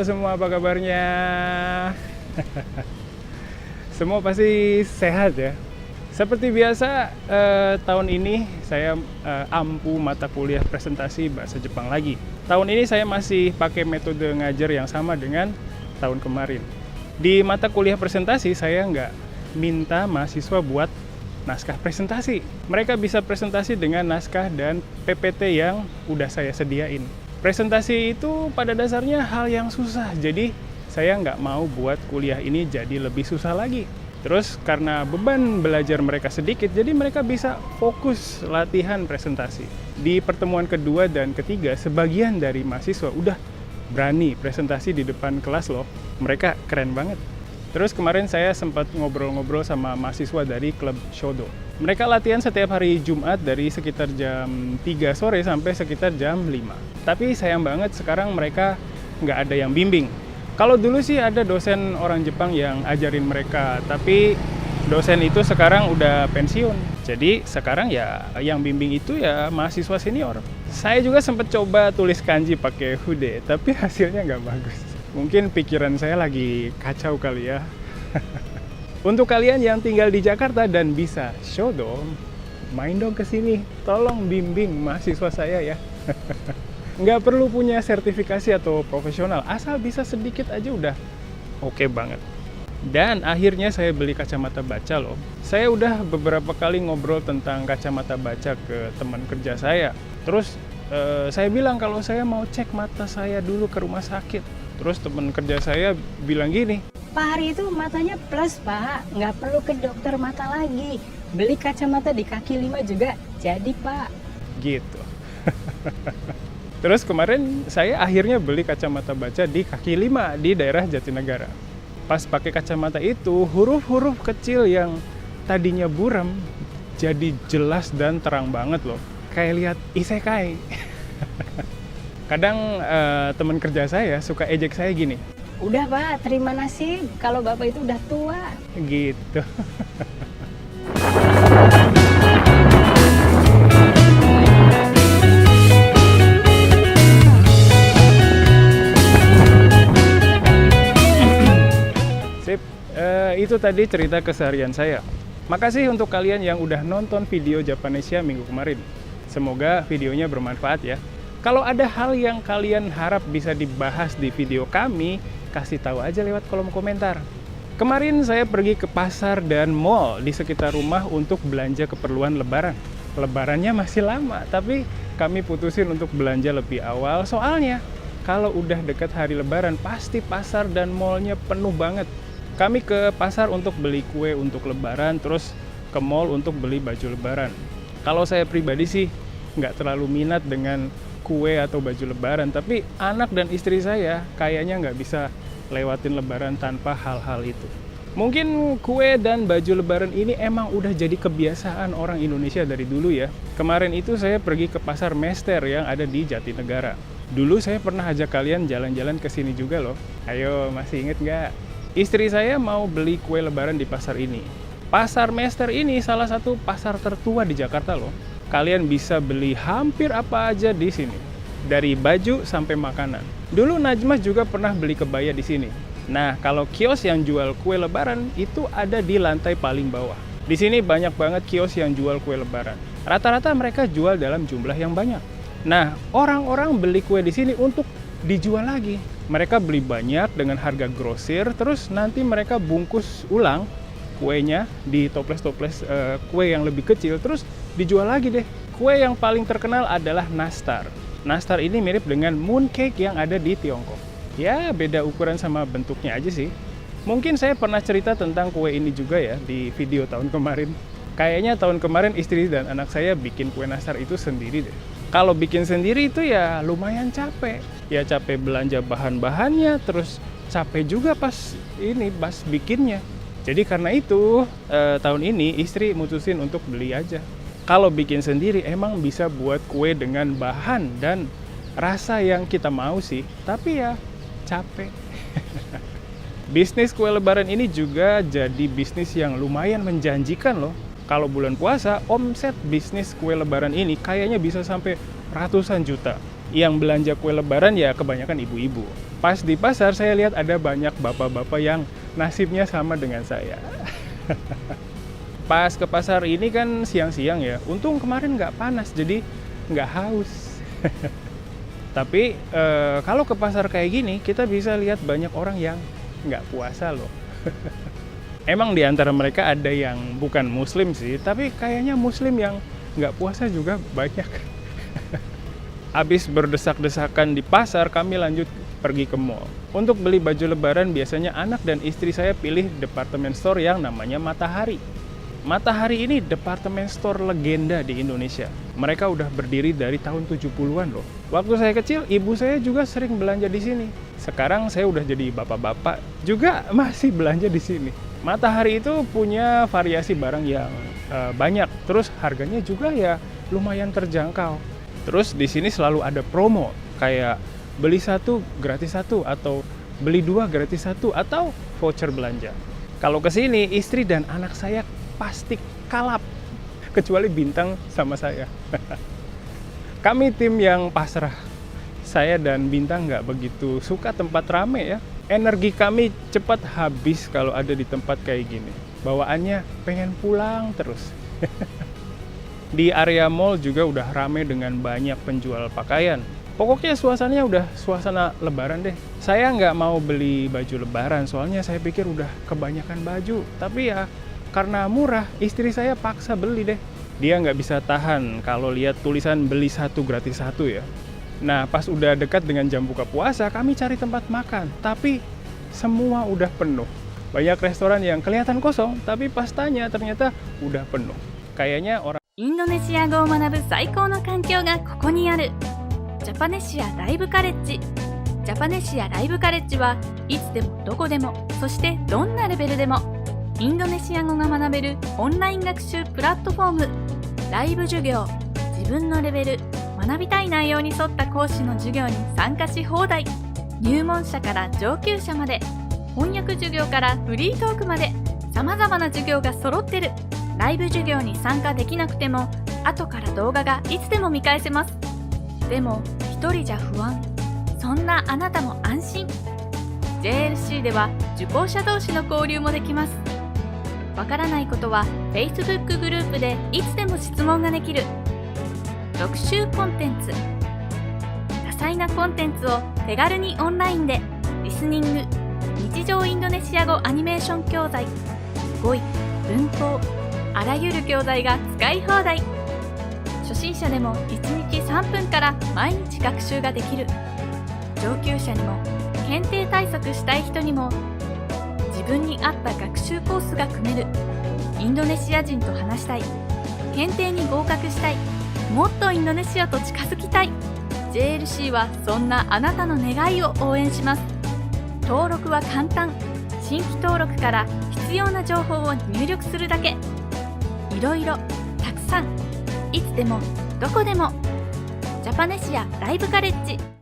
semua, apa kabarnya? Semua pasti sehat ya. Seperti biasa, tahun ini saya ampu mata kuliah presentasi bahasa Jepang lagi. Tahun ini saya masih pakai metode ngajar yang sama dengan tahun kemarin. Di mata kuliah presentasi saya nggak minta mahasiswa buat naskah presentasi. Mereka bisa presentasi dengan naskah dan PPT yang udah saya sediain. Presentasi itu pada dasarnya hal yang susah, jadi saya nggak mau buat kuliah ini jadi lebih susah lagi. Terus karena beban belajar mereka sedikit, jadi mereka bisa fokus latihan presentasi. Di pertemuan kedua dan ketiga, sebagian dari mahasiswa udah berani presentasi di depan kelas loh. Mereka keren banget. Terus kemarin saya sempat ngobrol-ngobrol sama mahasiswa dari klub Shodo. Mereka latihan setiap hari Jumat dari sekitar jam 3 sore sampai sekitar jam 5. Tapi sayang banget sekarang mereka nggak ada yang bimbing. Kalau dulu sih ada dosen orang Jepang yang ajarin mereka, tapi dosen itu sekarang udah pensiun. Jadi sekarang ya yang bimbing itu ya mahasiswa senior. Saya juga sempat coba tulis kanji pakai Hude, tapi hasilnya nggak bagus. Mungkin pikiran saya lagi kacau kali ya. Untuk kalian yang tinggal di Jakarta dan bisa Shodo, main dong ke sini. Tolong bimbing mahasiswa saya ya. Nggak perlu punya sertifikasi atau profesional, asal bisa sedikit aja udah oke banget. Dan akhirnya saya beli kacamata baca loh. Saya udah beberapa kali ngobrol tentang kacamata baca ke teman kerja saya. Terus saya bilang kalau saya mau cek mata saya dulu ke rumah sakit. Terus teman kerja saya bilang gini, Pak Hari itu matanya plus Pak, nggak perlu ke dokter mata lagi. Beli kacamata di kaki 5 juga jadi Pak. gitu. Terus kemarin saya akhirnya beli kacamata baca di kaki 5 di daerah Jatinegara. Pas pakai kacamata itu, huruf-huruf kecil yang tadinya buram jadi jelas dan terang banget loh. Kayak lihat isekai. Kadang teman kerja saya suka ejek saya gini. Udah Pak, terima nasib kalau Bapak itu udah tua. Gitu. Itu tadi cerita keseharian saya. Makasih untuk kalian yang udah nonton video Japanesia minggu kemarin. Semoga videonya bermanfaat ya. Kalau ada hal yang kalian harap bisa dibahas di video kami, kasih tahu aja lewat kolom komentar. Kemarin saya pergi ke pasar dan mall di sekitar rumah untuk belanja keperluan lebaran. Lebarannya masih lama, tapi kami putusin untuk belanja lebih awal. Soalnya, kalau udah dekat hari lebaran, pasti pasar dan mallnya penuh banget. Kami ke pasar untuk beli kue untuk lebaran, terus ke mall untuk beli baju lebaran. Kalau saya pribadi sih nggak terlalu minat dengan kue atau baju lebaran, tapi anak dan istri saya kayaknya nggak bisa lewatin lebaran tanpa hal-hal itu. Mungkin kue dan baju lebaran ini emang udah jadi kebiasaan orang Indonesia dari dulu ya. Kemarin itu saya pergi ke pasar Mester yang ada di Jatinegara. Dulu saya pernah ajak kalian jalan-jalan ke sini juga loh. Ayo, masih inget nggak? Istri saya mau beli kue lebaran di pasar ini. Pasar Mester ini salah satu pasar tertua di Jakarta loh. Kalian bisa beli hampir apa aja di sini. Dari baju sampai makanan. Dulu Najma juga pernah beli kebaya di sini. Nah, kalau kios yang jual kue lebaran itu ada di lantai paling bawah. Di sini banyak banget kios yang jual kue lebaran. Rata-rata mereka jual dalam jumlah yang banyak. Nah, orang-orang beli kue di sini untuk dijual lagi. Mereka beli banyak dengan harga grosir, terus nanti mereka bungkus ulang kuenya di toples-toples kue yang lebih kecil, terus dijual lagi deh. Kue yang paling terkenal adalah nastar. Nastar ini mirip dengan mooncake yang ada di Tiongkok. Ya, beda ukuran sama bentuknya aja sih. Mungkin saya pernah cerita tentang kue ini juga ya di video tahun kemarin. Kayaknya tahun kemarin istri dan anak saya bikin kue nastar itu sendiri deh. Kalau bikin sendiri itu ya lumayan capek. Ya capek belanja bahan-bahannya, terus capek juga pas bikinnya. Jadi karena itu tahun ini istri mutusin untuk beli aja. Kalau bikin sendiri emang bisa buat kue dengan bahan dan rasa yang kita mau sih, tapi ya capek. Bisnis kue lebaran ini juga jadi bisnis yang lumayan menjanjikan loh. Kalau bulan puasa, omset bisnis kue lebaran ini kayaknya bisa sampai ratusan juta. Yang belanja kue lebaran ya kebanyakan ibu-ibu. Pas di pasar saya lihat ada banyak bapak-bapak yang nasibnya sama dengan saya. Pas ke pasar ini kan siang-siang ya, untung kemarin nggak panas jadi nggak haus. Tapi kalau ke pasar kayak gini kita bisa lihat banyak orang yang nggak puasa loh. Emang di antara mereka ada yang bukan muslim sih, tapi kayaknya muslim yang nggak puasa juga banyak. Habis berdesak-desakan di pasar, kami lanjut pergi ke mall. Untuk beli baju lebaran biasanya anak dan istri saya pilih departemen store yang namanya Matahari. Matahari ini departemen store legenda di Indonesia. Mereka udah berdiri dari tahun 70-an loh. Waktu saya kecil, ibu saya juga sering belanja di sini. Sekarang saya udah jadi bapak-bapak, juga masih belanja di sini. Matahari itu punya variasi barang yang banyak. Terus harganya juga ya lumayan terjangkau. Terus di sini selalu ada promo, kayak beli satu gratis satu, atau beli dua gratis satu, atau voucher belanja. Kalau ke sini, istri dan anak saya pasti kalap, kecuali Bintang sama saya. Kami tim yang pasrah. Saya dan Bintang nggak begitu suka tempat rame ya. Energi kami cepat habis kalau ada di tempat kayak gini. Bawaannya pengen pulang terus. Di area mall juga udah rame dengan banyak penjual pakaian. Pokoknya suasananya udah suasana lebaran deh. Saya nggak mau beli baju lebaran, soalnya saya pikir udah kebanyakan baju. Tapi ya, karena murah, istri saya paksa beli deh. Dia nggak bisa tahan kalau lihat tulisan beli satu gratis satu ya. Nah, pas udah dekat dengan jam buka puasa, kami cari tempat makan. Tapi semua udah penuh. Banyak restoran yang kelihatan kosong, tapi pas tanya ternyata udah penuh. Kayaknya orang インドネシア語を学ぶ最高の環境がここにある。ジャパネシアライブカレッジ。ジャパネシアライブカレッジはいつでもどこでも、そしてどんなレベルでもインドネシア語が学べるオンライン学習プラットフォーム。ライブ授業、自分のレベル、学びたい内容に沿った講師の授業に参加し放題。入門者から上級者まで、翻訳授業からフリートークまで、様々な授業が揃ってる。ライブ授業に参加できなくても、後から動画がいつでも見返せます。でも、一人じゃ不安。そんなあなたも安心。JLC では受講者同士の交流もできます。わからないことは Facebook グループでいつでも質問ができる。学習コンテンツ。多彩なコンテンツを手軽にオンラインで。リスニング、日常インドネシア語アニメーション教材、語彙、文法、あらゆる教材が使い放題。初心者でも1日3分から毎日学習ができる。上級者にも検定対策したい人にも自分に合った学習コースが組める。インドネシア人と話したい、検定に合格したい、もっとインドネシアと近づきたい。 JLC はそんなあなたの願いを応援します。登録は簡単。新規登録から必要な情報を入力するだけ。いろいろたくさん、いつでもどこでも。ジャパネシアライブカレッジ。